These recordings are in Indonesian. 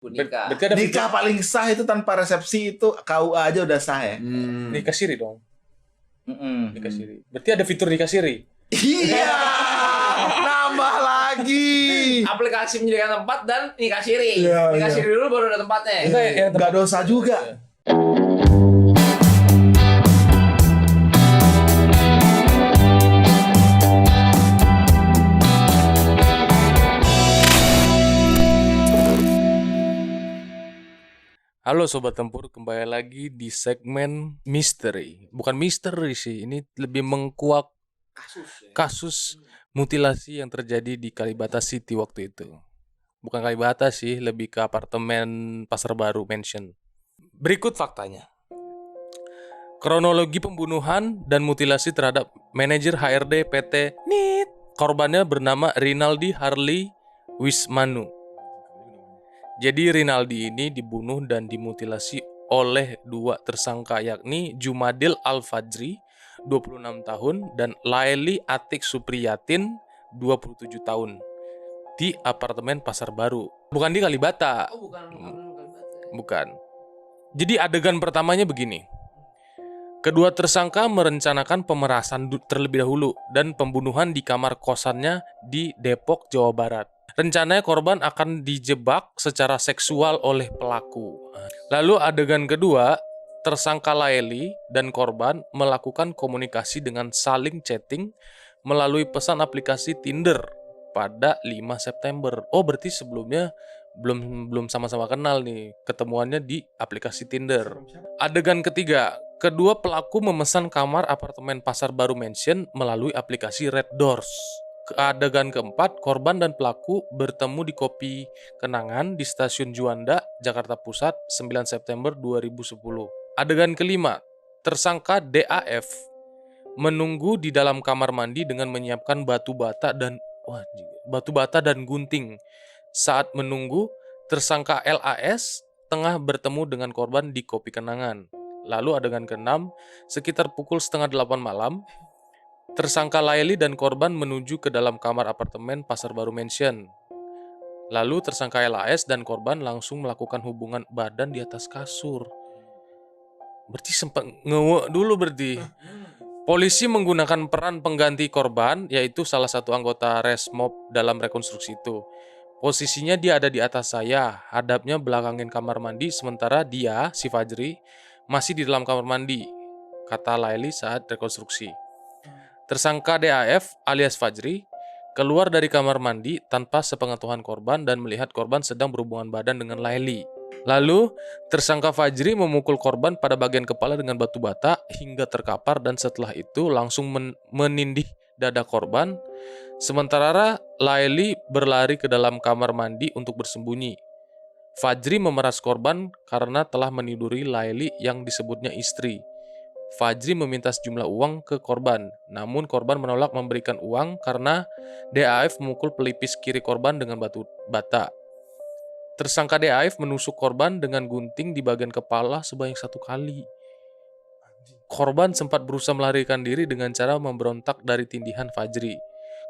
Nikah. Berarti ada Nikah paling sah itu tanpa resepsi itu KUA aja udah sah ya. nikah siri dong. Mm-mm. Nikah siri. Berarti ada fitur nikah siri. Iya, nambah lagi. Aplikasi menyediakan tempat dan nikah siri. Iya, Nikah iya. siri dulu baru ada tempatnya. Itu yang Nggak dosa juga. Halo Sobat Tempur, kembali lagi di segmen misteri. Bukan misteri sih, ini lebih mengkuak kasus mutilasi yang terjadi di Kalibata City waktu itu. Bukan Kalibata sih, lebih ke apartemen Pasar Baru Mansion. Berikut faktanya. Kronologi pembunuhan dan mutilasi terhadap manajer HRD PT NIT. Korbannya bernama Rinaldi Harley Wismanu. Jadi Rinaldi ini dibunuh dan dimutilasi oleh dua tersangka yakni Jumadil Al-Fajri 26 tahun dan Laili Atik Supriyatin 27 tahun di apartemen Pasar Baru. Bukan di Kalibata. Oh, bukan. Bukan. Jadi adegan pertamanya begini. Kedua tersangka merencanakan pemerasan terlebih dahulu dan pembunuhan di kamar kosannya di Depok, Jawa Barat. Rencananya korban akan dijebak secara seksual oleh pelaku. Lalu adegan kedua, tersangka Laili dan korban melakukan komunikasi dengan saling chatting melalui pesan aplikasi Tinder pada 5 September. Oh, berarti sebelumnya belum sama-sama kenal nih. Ketemuannya di aplikasi Tinder. Adegan ketiga, kedua pelaku memesan kamar apartemen Pasar Baru Mansion melalui aplikasi Red Doors. Adegan keempat, korban dan pelaku bertemu di Kopi Kenangan di Stasiun Juanda, Jakarta Pusat, 9 September 2010. Adegan kelima, tersangka DAF menunggu di dalam kamar mandi dengan menyiapkan batu bata dan gunting. Saat menunggu, tersangka LAS tengah bertemu dengan korban di Kopi Kenangan. Lalu adegan keenam, sekitar pukul 7:30 malam, tersangka Laili dan korban menuju ke dalam kamar apartemen Pasar Baru Mansion. Lalu tersangka LAS dan korban langsung melakukan hubungan badan di atas kasur. Berarti sempat ngewek dulu berarti. Polisi menggunakan peran pengganti korban, yaitu salah satu anggota Resmob dalam rekonstruksi itu. Posisinya dia ada di atas saya, hadapnya belakangin kamar mandi, sementara dia, si Fajri, masih di dalam kamar mandi, kata Laili saat rekonstruksi. Tersangka DAF alias Fajri keluar dari kamar mandi tanpa sepengetahuan korban dan melihat korban sedang berhubungan badan dengan Laili. Lalu, tersangka Fajri memukul korban pada bagian kepala dengan batu bata hingga terkapar dan setelah itu langsung menindih dada korban. Sementara Laili berlari ke dalam kamar mandi untuk bersembunyi. Fajri memeras korban karena telah meniduri Laili yang disebutnya istri. Fajri meminta sejumlah uang ke korban, namun korban menolak memberikan uang karena DAF memukul pelipis kiri korban dengan batu bata. Tersangka DAF menusuk korban dengan gunting di bagian kepala sebanyak 1 kali. Korban sempat berusaha melarikan diri dengan cara memberontak dari tindihan Fajri.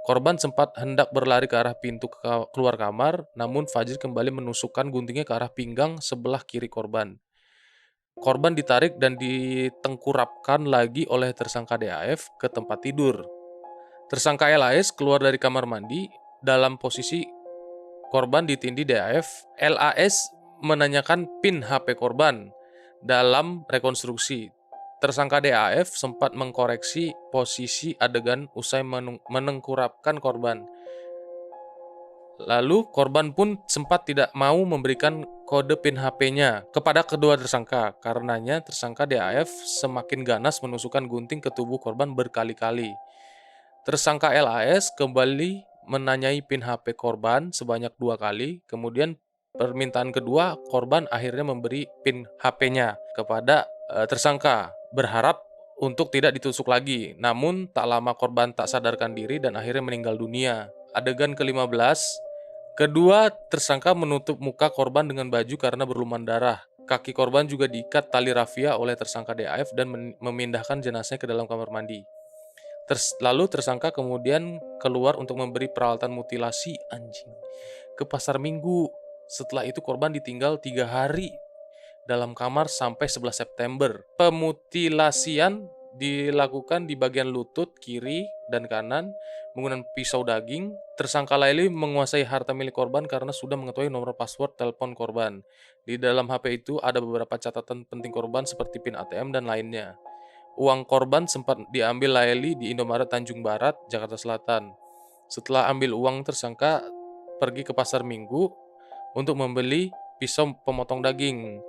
Korban sempat hendak berlari ke arah pintu keluar kamar, namun Fajri kembali menusukkan guntingnya ke arah pinggang sebelah kiri korban. Korban ditarik dan ditengkurapkan lagi oleh tersangka DAF ke tempat tidur. Tersangka LAS keluar dari kamar mandi dalam posisi korban ditindih DAF. LAS menanyakan PIN HP korban dalam rekonstruksi. Tersangka DAF sempat mengkoreksi posisi adegan usai menengkurapkan korban. Lalu korban pun sempat tidak mau memberikan kode PIN HP-nya kepada kedua tersangka. Karenanya tersangka DAF semakin ganas menusukkan gunting ke tubuh korban berkali-kali. Tersangka LAS kembali menanyai PIN HP korban sebanyak 2 kali. Kemudian permintaan kedua, korban akhirnya memberi PIN HP-nya kepada tersangka, berharap untuk tidak ditusuk lagi. Namun tak lama korban tak sadarkan diri dan akhirnya meninggal dunia. Adegan ke-15, kedua tersangka menutup muka korban dengan baju karena berlumuran darah. Kaki korban juga diikat tali rafia oleh tersangka DAF dan memindahkan jenazahnya ke dalam kamar mandi. Lalu tersangka kemudian keluar untuk memberi peralatan mutilasi ke pasar Minggu Setelah itu korban ditinggal 3 hari dalam kamar sampai 11 September. Pemutilasian dilakukan di bagian lutut kiri dan kanan menggunakan pisau daging. Tersangka Laili menguasai harta milik korban karena sudah mengetahui nomor password telepon korban. Di dalam HP itu ada beberapa catatan penting korban seperti PIN ATM dan lainnya. Uang korban sempat diambil Laili di Indomaret Tanjung Barat, Jakarta Selatan. Setelah ambil uang, tersangka pergi ke Pasar Minggu untuk membeli pisau pemotong daging.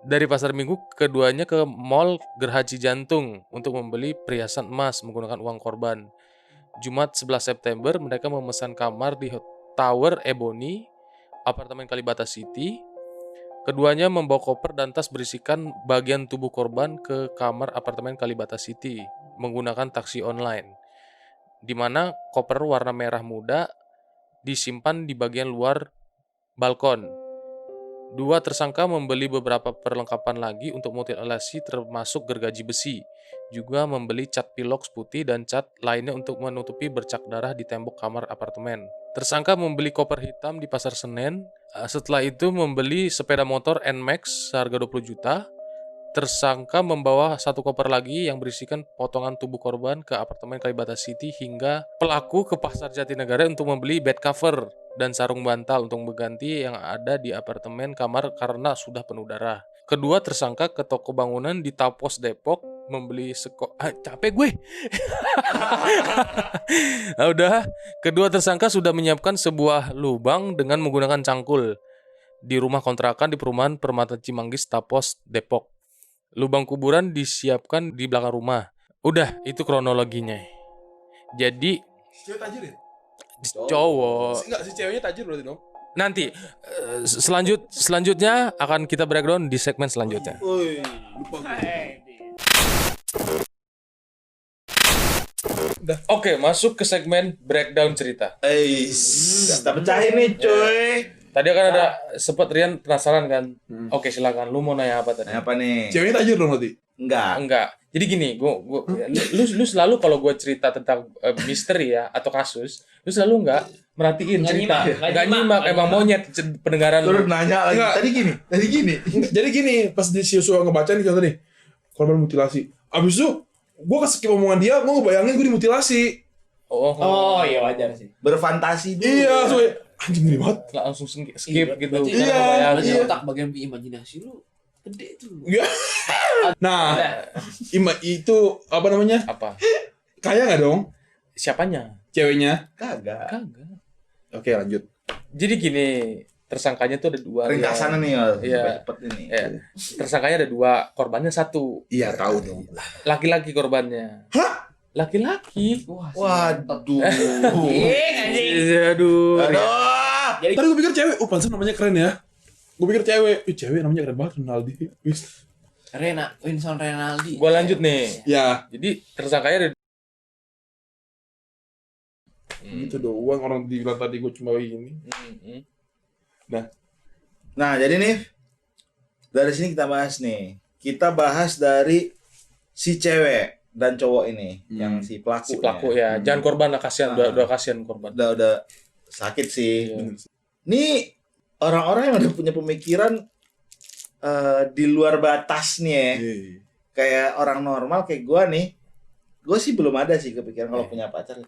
Dari Pasar Minggu, keduanya ke Mall Gerhaji Jantung untuk membeli perhiasan emas menggunakan uang korban. Jumat 11 September, mereka memesan kamar di Tower Ebony, apartemen Kalibata City. Keduanya membawa koper dan tas berisikan bagian tubuh korban ke kamar apartemen Kalibata City menggunakan taksi online, di mana koper warna merah muda disimpan di bagian luar balkon. Dua tersangka membeli beberapa perlengkapan lagi untuk mutilasi termasuk gergaji besi. Juga membeli cat pilox putih dan cat lainnya untuk menutupi bercak darah di tembok kamar apartemen. Tersangka membeli koper hitam di Pasar Senen. Setelah itu membeli sepeda motor NMAX seharga 20 juta. Tersangka membawa satu koper lagi yang berisikan potongan tubuh korban ke apartemen Kalibata City hingga pelaku ke Pasar Jatinegara untuk membeli bed cover dan sarung bantal untuk mengganti yang ada di apartemen kamar karena sudah penuh darah. Kedua tersangka ke toko bangunan di Tapos Depok membeli capek gue. Nah, udah. Kedua tersangka sudah menyiapkan sebuah lubang dengan menggunakan cangkul di rumah kontrakan di perumahan Permata Cimanggis Tapos Depok. Lubang kuburan disiapkan di belakang rumah. Udah, itu kronologinya. Jadi Cewek tajir ya? cowok. Enggak, si ceweknya tajir berarti dong. Nanti selanjutnya akan kita breakdown di segmen selanjutnya. Woi. Lupa gue. Oke, masuk ke segmen breakdown cerita. Kita pecahin nih, cuy. Tadi kan ada sempat Rian penasaran kan? Oke, silakan. Lu mau nanya apa tadi? Nah, apa nih? Ceweknya tajir dong berarti. Enggak. Enggak. Jadi gini, lu selalu kalau gue cerita tentang misteri ya atau kasus, lu selalu enggak merhatiin Nggak cerita. nyimak, nggak Enggak nyimak. nyimak, emang monyet pendengaran Lu lu. nanya lagi. Enggak. Tadi gini. Jadi gini, pas di si Yosua ngebaca nih contoh nih, korban mutilasi. Abis itu, gue skip omongan dia, gue ngebayangin gue dimutilasi. Oh iya wajar sih. Berfantasi dulu. Iya, so anjing gini banget. Langsung skip gitu. Berarti Iya, Karena kebayang. berarti iya. otak bagian imajinasi lu gede tuh. Iya. Nah, itu apa namanya? Apa? Kaya nggak dong Siapanya? ceweknya? Kagak. Kagak. Oke, lanjut. Jadi gini, tersangkanya tuh ada dua. Ringkasannya nih, Iya. cepet ini. Ya, tersangkanya ada dua, korbannya satu. Iya, tahu dong. Laki-laki korbannya. Hah? Laki-laki. Waduh. Anjing. Aduh. Aduh. Tadi gue pikir cewek, pantesan namanya keren ya. Gue pikir cewek, cewek namanya keren banget, Ronaldi. Wis. Vincent Renaldi. Gua lanjut nih. Ya, Jadi tersangkanya ada gitu doang orang dibilang tadi gue cuma gini. Nah, jadi nih dari sini kita bahas nih. Kita bahas dari si cewek dan cowok ini, yang si pelaku. si pelaku ya. Jangan korban lah, kasihan. Udah kasihan korban. Udah sakit sih. Iya. Nih orang-orang yang udah punya pemikiran di luar batas nih ya. Kayak orang normal kayak gua nih. Gue sih belum ada sih kepikiran kalau punya pacar.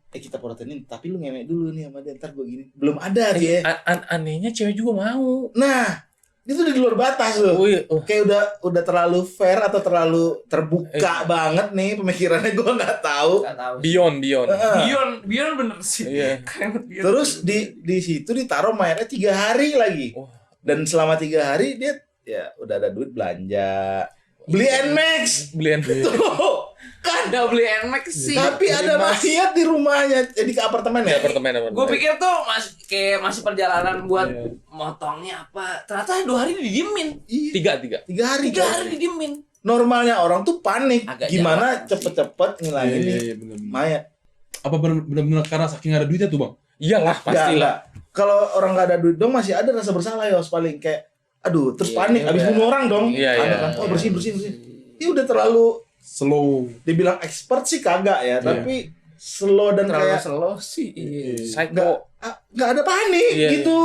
Kita proteinin, tapi lu ngemek dulu nih sama dia, ntar gue gini. Belum ada dia. Anehnya cewek juga mau. Nah, itu udah di luar batas loh. Kayak udah terlalu fair atau terlalu terbuka banget nih pemikirannya, gue nggak tahu. Nggak tahu. Beyond. Bion bener sih. Iya. Keren Bion. Terus di situ ditaruh mayatnya 3 hari lagi. Wah. Dan selama 3 hari dia ya udah ada duit belanja, beli NMAX. Belian. Tuh, kan. Udah beli NMAX sih. Tapi ada mayat di rumahnya, jadi ke apartemen ya. Apartemen. Gue pikir tuh masih perjalanan buat Iya. motongnya apa. Ternyata 2 hari didiemin. Iya, Tiga. 3 hari. 3 hari didiemin. Normalnya orang tuh panik. Agak Gimana jalan. cepet-cepet ngilangin nih Iya, bener. mayat. Apa benar-benar karena saking ada duitnya tuh, Bang? Iyalah, pastilah. Enggak. Kalau orang nggak ada duit dong masih ada rasa bersalah ya, paling kayak aduh, terus Iya, panik habis iya. bunuh orang dong. Iya, Panik iya. kan, oh bersih. Ini udah terlalu Slow. dibilang expert sih kagak ya, tapi slow dan Terlalu kayak slow sih. Iya. Psycho. nggak ada panik Iya, gitu.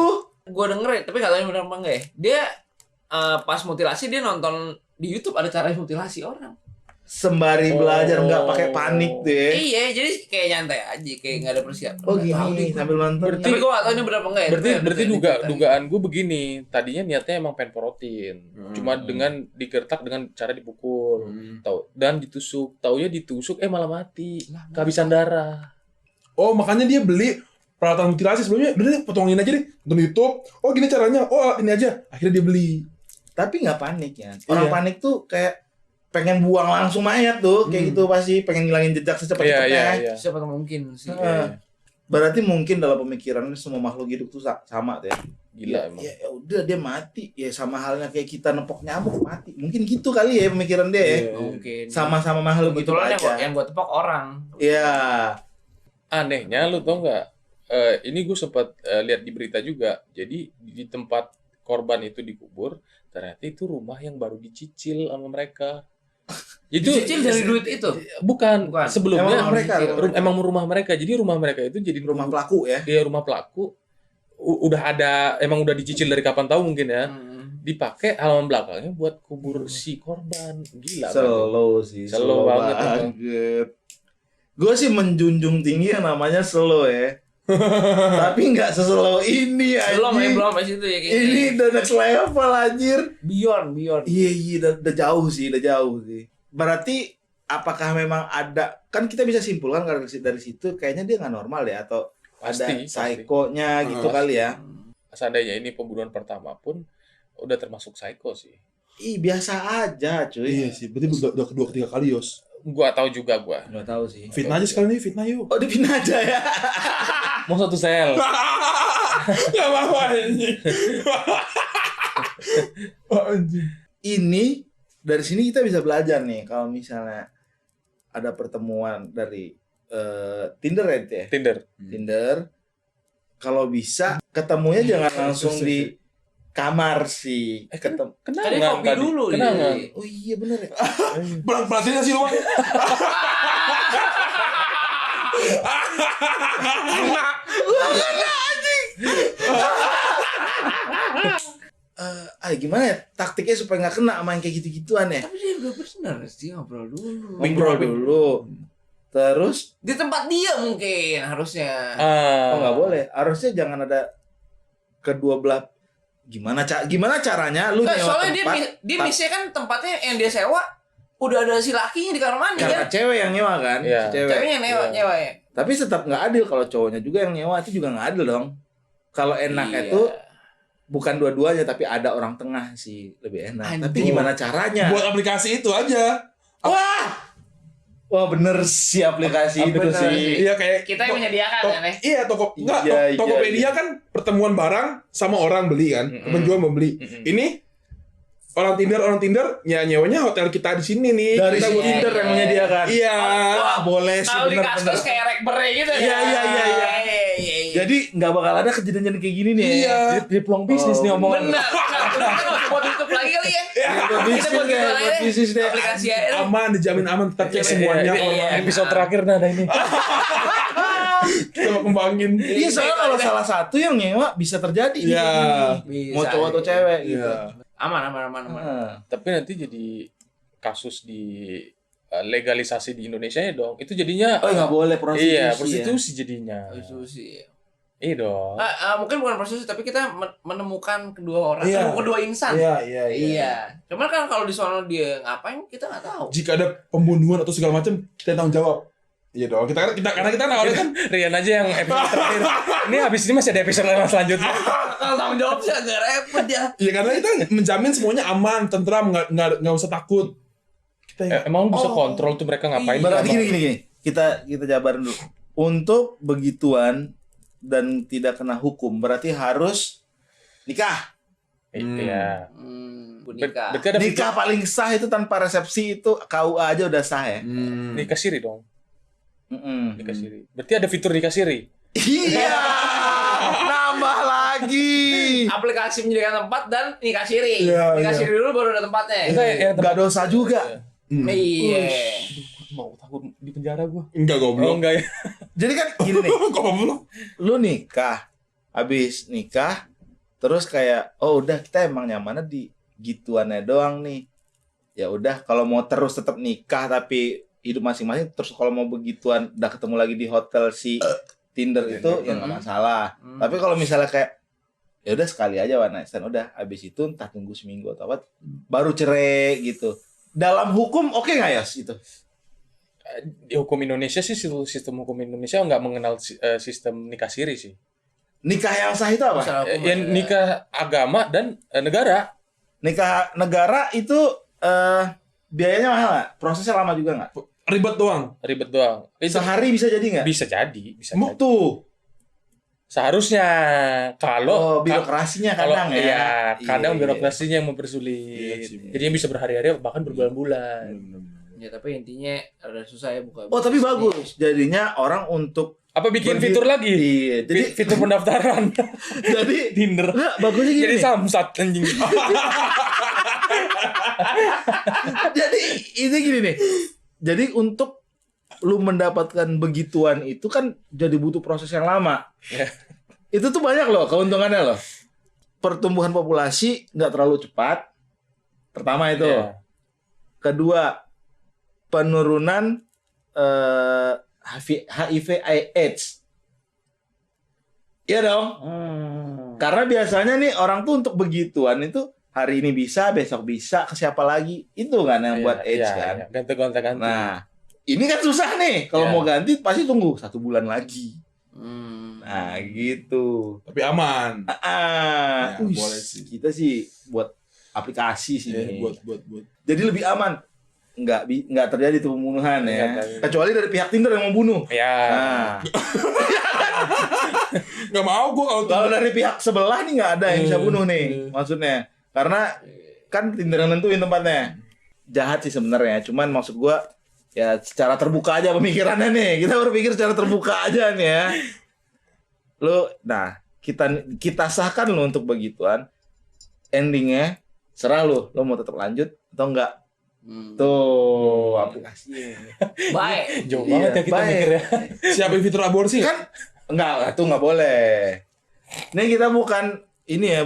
Gue denger ya, tapi gak tahu benar apa enggak ya. Dia pas mutilasi dia nonton di YouTube ada cara mutilasi orang. Sembari belajar nggak pakai panik tuh ya. Iya, jadi kayak nyantai aja, kayak nggak ada persiapan. Oh Nggak tahu gini deh. sambil nonton. Tapi gue gak tahu ini benar apa enggak ya. Berarti dugaan gue begini, tadinya niatnya emang pengen porotin, cuma dengan digertak dengan cara dipukul, dan ditusuk, taunya ditusuk malah mati, kehabisan darah. Oh, makanya dia beli peralatan mutilasi sebelumnya. Udah deh, potongin aja deh. Nonton YouTube. Oh, gini caranya. Oh, ini aja. Akhirnya dia beli. Tapi nggak panik ya. Orang Iya. panik tuh kayak pengen buang langsung mayat tuh, kayak gitu pasti pengen ngilangin jejak secepat-cepatnya. Iya. Siapa tahu mungkin sih. Berarti mungkin dalam pemikirannya semua makhluk hidup tuh sama tuh ya. Gila emang. Ya udah dia mati. Ya sama halnya kayak kita nepok nyamuk mati. Mungkin gitu kali ya pemikiran dia ya. Mungkin. Sama-sama makhluk hidup Kebetulan aja. yang gue tepok orang. Iya. Anehnya lu tau nggak? Ini gue sempat lihat di berita juga. Jadi di tempat korban itu dikubur, ternyata itu rumah yang baru dicicil sama mereka. Itu Dicicil dari duit itu. bukan. Bukan. Sebelumnya Emang mereka, emang rumah mereka. Jadi rumah mereka itu jadi Rumah pelaku ya. Iya, rumah pelaku. Udah ada, emang udah dicicil dari kapan tahu mungkin ya. Dipakai halaman belakangnya buat kubur si korban. Gila. Slow sih. Slow banget emang. Gue sih menjunjung tinggi yang namanya slow ya. Tapi nggak seslow ini Belum anjing. belum sampai situ ya kayaknya. Ini udah next level anjir. Beyond. Iya, udah jauh sih. Berarti apakah memang ada, kan kita bisa simpulkan dari situ kayaknya dia nggak normal ya, atau ada Pasti. psikonya gitu Pasti. kali ya. Seandainya ini pembunuhan pertama pun udah termasuk psycho sih. Ih, biasa aja cuy. Iya sih, berarti udah kedua ketiga kali, Yos. Gua tahu juga gua. Nggak tahu sih. Fitnah aja sekali nih, fitnah yuk. Oh, dipindah aja ya. Mau satu sel. Gak apa-apa anjing. Anjing. Ini dari sini kita bisa belajar nih kalau misalnya ada pertemuan dari Tinder ya? Tinder. Kalau bisa ketemunya jangan langsung di kamar sih. Ketemu. Tadi kopi dulu. Kenangan. Jadi. Oh iya bener ya. Perhatiin sih lu. Gimana ya taktiknya supaya nggak kena sama yang kayak gitu-gituan ya? Tapi dia udah benar sih ngobrol dulu. Ngobrol dulu. Terus Di tempat dia mungkin harusnya. oh nggak boleh. Harusnya jangan ada kedua belah. Gimana caranya lu Nggak, nyewa soalnya tempat dia misalnya kan tempatnya yang dia sewa udah ada si lakinya di kamar mandi karena kan. cewek yang nyewa kan? Iya. Si cewek. Ceweknya yang nyewa ya. Tapi tetap nggak adil kalau cowoknya juga yang nyewa, itu juga nggak adil dong. Kalau enaknya Iya. tuh bukan dua-duanya tapi ada orang tengah sih lebih enak. Anjing. Tapi gimana caranya? Buat aplikasi itu aja. Wah bener sih aplikasi itu Bener sih. Iya kayak Kita yang menyediakan to- ya, Nek. Iya, Iya, Tokopedia iya. kan pertemuan barang sama orang beli kan, penjual membeli. Ini orang Tinder ya nyewanya hotel kita di sini nih. Dari Kita si buat- Tinder yang menyediakan. Iya. Wah boleh sih Kalau di bener-bener. kaskus kayak rekbernya gitu ya. Iya. Iya. Jadi nggak bakal ada kejadian kayak gini nih. Iya. Jadi peluang bisnis nih omongan. Benar. Kita nggak usah buat tutup lagi kali ya. Buat bisnis buat deh, gitu buat aja. bisnis deh. Aplikasi aja. deh. Aman, dijamin aman, tetap cek Iya, semuanya. iya, Kalau iya. Episode terakhir ada ini. kita mau kembangin. Iya soalnya kalau salah satu yang nyewa bisa terjadi. Iya. Mau cowok atau cewek gitu. Iya. Aman. Tapi nanti jadi kasus di legalisasi di Indonesia ya dong. Itu jadinya Oh nggak boleh prostitusi. iya, ya. prostitusi jadinya. Itu sih. Iya dong. Mungkin bukan prostitusi tapi kita menemukan kedua orang, Iya. kedua insan. Iya. Iya. Cuman kan kalau di sono dia ngapain kita nggak tahu. Jika ada pembunuhan atau segala macam, kita tanggung jawab. Iya dong. Karena kita awalnya kan Rian aja yang episode terakhir. Ini habis ini masih ada episode selanjutnya. Kalau tanggung jawab sih agak repot ya. ya karena kita menjamin semuanya aman, tentram, nggak usah takut. Kita Emang lu bisa kontrol tuh mereka ngapain? Berarti Apa? gini. Kita jabarin dulu. Untuk begituan dan tidak kena hukum berarti harus nikah. Iya. Nikah. Berarti ada Nikah paling sah itu tanpa resepsi itu KUA aja udah sah ya. nikah siri dong. Mm-mm. Nikah siri. Berarti ada fitur nikah siri. Iya. Nambah lagi. Aplikasi menyediakan tempat dan nikah siri. Iya, Nikah iya. siri dulu baru ada tempatnya. Itu yang Gak dosa juga. Iya. Mau takut di penjara gua. enggak Oh goblok. enggak ya. Jadi kan gini nih. Goblok. Lu nikah. Habis nikah Terus kayak oh udah kita emang nyamannya di gituannya doang nih. Ya udah kalau mau terus tetap nikah tapi hidup masing-masing, terus kalau mau begituan udah ketemu lagi di hotel si Tinder itu ya nggak masalah. Tapi kalau misalnya kayak ya udah sekali aja one night stand, udah habis itu entah tunggu seminggu atau apa baru cerai gitu. Dalam hukum oke nggak ya itu? Di hukum Indonesia sih, sistem hukum Indonesia nggak mengenal sistem nikah siri sih. Nikah yang sah itu apa? Masalah hukum Yang ada. nikah agama dan negara. Nikah negara itu biayanya mahal nggak? Prosesnya lama juga nggak? Ribet doang. Ribet doang. Itu Sehari bisa jadi nggak? bisa jadi. Tuh. Seharusnya kalau Oh, birokrasinya kalau kadang ya. iya, kadang Iya, birokrasinya yang Iya mempersulit. sih. Jadi yang bisa berhari-hari bahkan berbulan-bulan. Ya tapi intinya ada susah ya buka. Oh, tapi bisnis bagus. Jadinya orang untuk Apa bikin Bergi- fitur lagi? iya. Jadi Fitur pendaftaran jadi Tinder. enggak bagusnya gini. Jadi nih. samsat anjing. Jadi ini gini nih. Jadi untuk lu mendapatkan begituan itu kan jadi butuh proses yang lama. Ya. Itu tuh banyak loh keuntungannya loh. Pertumbuhan populasi nggak terlalu cepat. Pertama itu. Iya. Kedua, penurunan HIV AIDS. Iya dong. Karena biasanya nih orang tuh untuk begituan itu hari ini bisa, besok bisa, ke siapa lagi? Itu kan yang buat AIDS kan. Iya. Ganti-ganti. Nah, ini kan susah nih. Kalau Iya. mau ganti pasti tunggu 1 bulan lagi. Hmm. Nah, gitu. Tapi aman. Ah, Ya, wih, boleh sih. kita sih buat aplikasi sih. Ya, nih. buat. Jadi lebih aman. Nggak terjadi tuh pembunuhan ya. Nggak terjadi. Kecuali dari pihak Tinder yang mau bunuh. Ya. Nah, Nggak mau gue kalau dari pihak sebelah nih nggak ada yang bisa bunuh nih, Hmm. maksudnya. Karena kan Tinder yang nentuin tempatnya. Jahat sih sebenarnya, cuman maksud gua ya secara terbuka aja pemikirannya nih. Kita berpikir secara terbuka aja nih ya. Nah, kita sahkan lu untuk begituan. Endingnya serah lu mau tetap lanjut atau enggak. Tuh, aplikasinya. Baik. Jauh Iya, banget ya kita baik. mikirnya. siapin fitur aborsi Kan enggak, itu enggak boleh. Ini kita bukan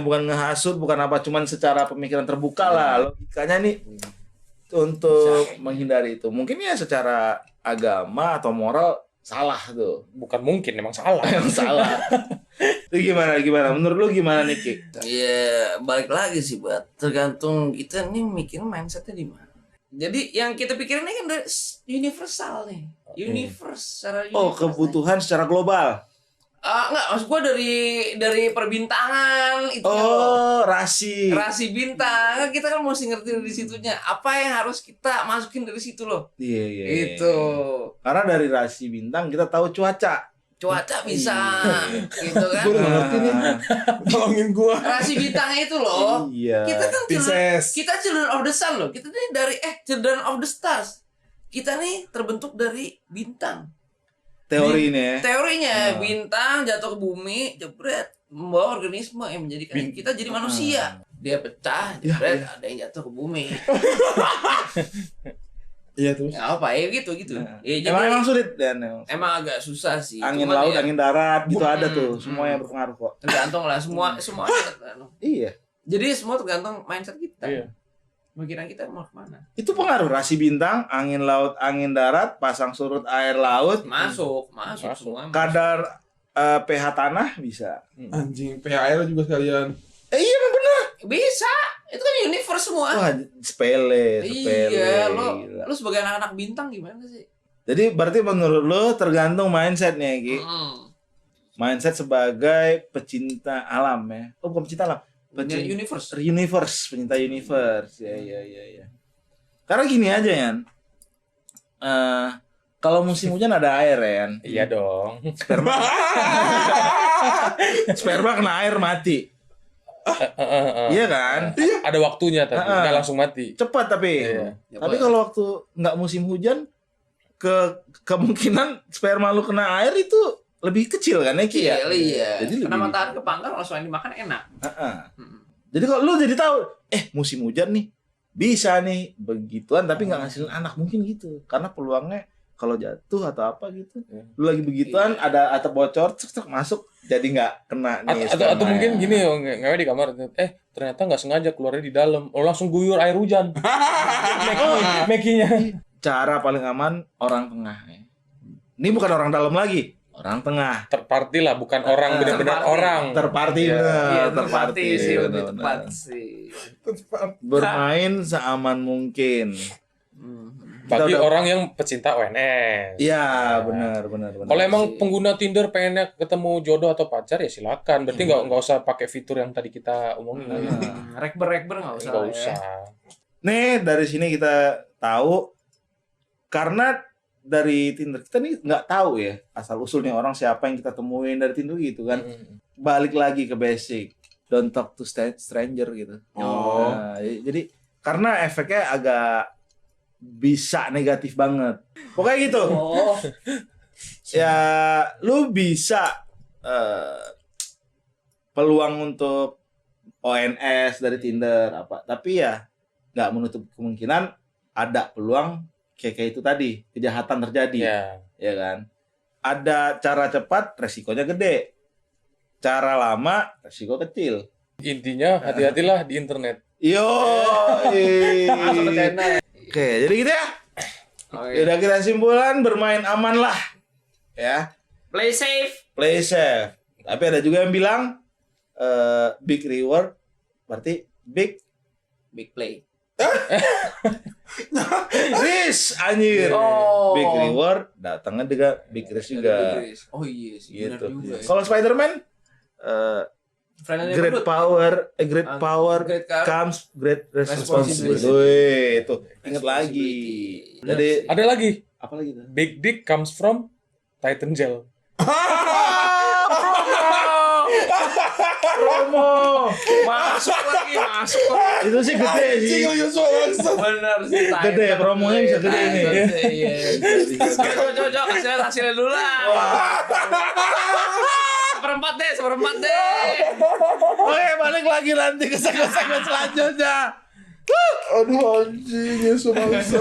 bukan ngehasut, bukan apa, cuman secara pemikiran terbuka lah. Logikanya nih untuk menghindari itu. Mungkin ya secara agama atau moral salah tuh. Bukan mungkin, emang salah. Yang salah. Itu gimana? Menurut lu gimana nih, Ki? Ya balik lagi sih buat tergantung kita nih mikir mindsetnya di mana. Jadi yang kita pikirin ini kan dari universal nih, universe secara Oh, universe. kebutuhan secara global. Enggak, maksud gua dari perbintangan itu. Oh, rasi. Rasi bintang, kan kita kan mesti ngerti dari situnya apa yang harus kita masukin dari situ loh. Iya, iya. Itu Karena dari rasi bintang kita tahu cuaca. cuaca bisa, gitu kan. Gua udah ngerti nih. Tolongin gue. Rasi bintangnya itu loh. Iya. Kita kan Pisces. children of the sun loh. Kita nih dari children of the stars. Kita nih terbentuk dari bintang. Teori ini ya. Teorinya bintang jatuh ke bumi, jebret, membawa organisme yang menjadikan kita jadi manusia. Dia pecah, jebret, ada yang jatuh ke bumi. Iya terus. Ya apa ya gitu. Ya, jadi Emang sulit dan emang agak susah sih. angin Cuman laut, ya, angin darat gitu ada tuh, Hmm. semua yang berpengaruh kok. tergantung lah semua tergantung. Iya. Jadi semua tergantung mindset kita. Iya. Pemikiran kita mau kemana? Itu pengaruh rasi bintang, angin laut, angin darat, pasang surut air laut, Masuk semua. kadar pH tanah bisa. Anjing, PHR juga sekalian. Iya emang bener. Bisa. Itu kan universe semua. Wah sepele. Iya, Gila. lo sebagai anak-anak bintang gimana sih? Jadi berarti menurut lo tergantung mindsetnya Ki. Mm. Mindset sebagai pecinta alam ya. Oh bukan pecinta alam. Universe. Pecinta universe. Ya. Karena gini aja Yan. Kalau musim hujan ada air ya Yan. Iya dong. Sperma kena air mati. Iya kan? Ada waktunya tapi nggak langsung mati. Cepat tapi. Iya. Tapi kalau waktu nggak musim hujan, kemungkinan sperma lu kena air itu lebih kecil kan ya Ki ya? Iya. Jadi Karena lebih. matahari ke pangkal langsung yang dimakan enak. Heeh. Jadi kalau lu jadi tahu, musim hujan nih bisa nih begituan tapi nggak ngasilin anak mungkin gitu, karena peluangnya kalau jatuh atau apa gitu. Iya. Lu lagi begituan ada atap bocor, cek masuk jadi nggak kena nih. Atau sperma. mungkin gini oh, ngewe di kamar ternyata nggak sengaja keluarnya di dalam, langsung guyur air hujan. Mekinya. Cara paling aman orang tengah. Ya. Ini bukan orang dalam lagi, orang tengah. Terparty lah, bukan orang benar-benar Terparty. orang. Terparty Iya. bener, Iya, terparty sih lebih bener-bener. tepat sih. Bermain seaman mungkin. Bagi Kita udah- orang yang pecinta ONS. Iya, benar. Kalau emang pengguna Tinder pengennya ketemu jodoh atau pacar ya silakan. Berarti nggak usah pakai fitur yang tadi kita omongin. Rekber nggak usah. Nggak lah usah. Ya. Nih dari sini kita tahu karena dari Tinder kita nih nggak tahu ya asal usulnya orang siapa yang kita temuin dari Tinder gitu kan. Balik lagi ke basic, don't talk to stranger gitu. Oh. Nah, jadi karena efeknya agak bisa negatif banget. Pokoknya gitu. Oh, Ya lu bisa peluang untuk ONS dari Tinder apa, tapi ya nggak menutup kemungkinan ada peluang kayak itu tadi kejahatan terjadi, Ya. ya kan? Ada cara cepat, resikonya gede. Cara lama, resiko kecil. Intinya hati-hatilah di internet. Yo, masuk ke China. oke, jadi gitu ya. Oke. Udah kita simpulan bermain aman lah, ya. Play safe. Play safe. Tapi ada juga yang bilang big reward berarti big Big play. risk anjir. Oh. Big reward datangnya juga big risk juga. Oh iya sih, benar Gitu. juga. Ya. Kalau Spider-Man Friendly great neighborhood. power, great Ah, power great car. comes great responsibility. Responsibility. Wih, itu ingat lagi. Benar Jadi sih. Ada lagi. apa lagi tuh? Big dick comes from Titan Gel. Promo. Masuk lagi. Itu sih gede sih. Benar sih. Gede, promonya bisa gede nih. Iya. Coba hasilnya dulu lah. Seperempat deh. Oke, balik lagi nanti ke segmen selanjutnya. Aduh anjing, Yesus bangsa.